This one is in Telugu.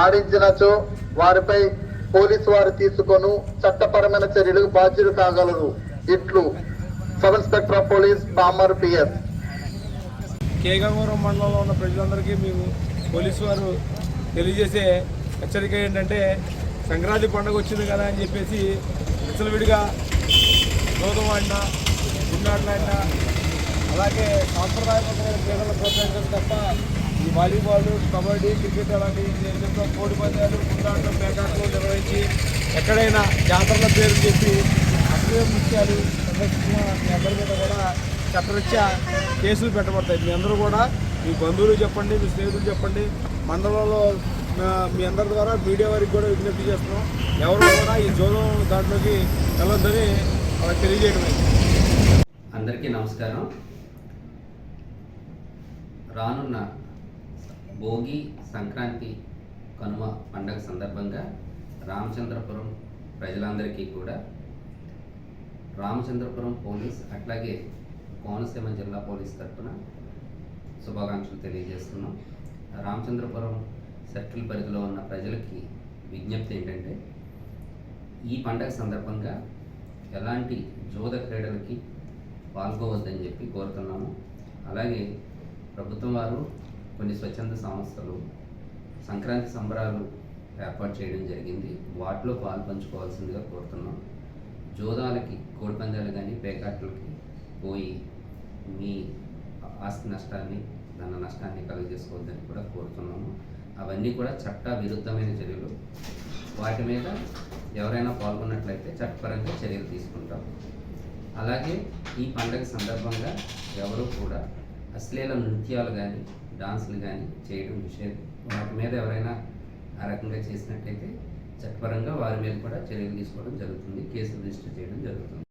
ఆడించినచో వారిపై పోలీసు వారు తీసుకొని చట్టపరమైన చర్యలకు బాధ్యులు కాగలరు. ఇట్లు sub inspector of police Pamarru PS. కేగంగవరం మండలంలో ఉన్న ప్రజలందరికీ మేము పోలీసు వారు తెలియజేసే హెచ్చరిక ఏంటంటే, సంక్రాంతి పండుగ వచ్చింది కదా అని చెప్పేసి విచ్చలవిడిగా జోదం ఆడినా, గుండాటలాడినా, అలాగే సాంప్రదాయమైన క్రీడలు ప్రోత్సహించడం తప్ప ఈ వాలీబాల్, కబడ్డీ, క్రికెట్ అలాంటి కోడి పందాలు, గుండాటలు, పేకాటలు నిర్వహించి ఎక్కడైనా జాతరల పేరు చెప్పి అసలే ముత్యాలు సందర్శించిన మీ అందరి మీద కూడా చట్టరీత్యా కేసులు పెట్టబడతాయి. మీ అందరూ కూడా మీ బంధువులు చెప్పండి, మీ స్నేహితులు చెప్పండి. మండలంలో మీ అందరి ద్వారా మీడియా వారికి కూడా విజ్ఞప్తి చేస్తున్నాం. ఎవరు కూడా ఈ జోదం దాంట్లోకి వెళ్ళొద్దని వాళ్ళకి తెలియజేయడమే. అందరికీ నమస్కారం. రానున్న భోగి, సంక్రాంతి, కనుమ పండగ సందర్భంగా రామచంద్రపురం ప్రజలందరికీ కూడా రామచంద్రపురం పోలీస్ అట్లాగే కోనసీమ జిల్లా పోలీస్ తరఫున శుభాకాంక్షలు తెలియజేస్తున్నాం. రామచంద్రపురం సర్కిల్ పరిధిలో ఉన్న ప్రజలకి విజ్ఞప్తి ఏంటంటే, ఈ పండగ సందర్భంగా ఎలాంటి జోద క్రీడలకి పాల్గొవద్దని చెప్పి కోరుతున్నాము. అలాగే ప్రభుత్వం వారు కొన్ని స్వచ్ఛంద సంస్థలు సంక్రాంతి సంబరాలు ఏర్పాటు చేయడం జరిగింది. వాటిలో పాల్పంచుకోవాల్సిందిగా కోరుతున్నాం. జోదాలకి, కోడిపందాలు కానీ పేకాట్లకి పోయి మీ ఆస్తి నష్టాన్ని, ధన నష్టాన్ని కలుగజేసుకోవద్దని కూడా కోరుతున్నాము. అవన్నీ కూడా చట్ట విరుద్ధమైన చర్యలు. వాటి మీద ఎవరైనా పాల్గొన్నట్లయితే చట్టపరంగా చర్యలు తీసుకుంటాం. అలాగే ఈ పండగ సందర్భంగా ఎవరు కూడా అశ్లీల నృత్యాలు కానీ, డాన్సులు కానీ చేయడం నిషేధం. వాటి మీద ఎవరైనా ఆ రకంగా చేసినట్టయితే చట్టపరంగా వారి మీద కూడా చర్యలు తీసుకోవడం జరుగుతుంది, కేసులు రిజిస్టర్ చేయడం జరుగుతుంది.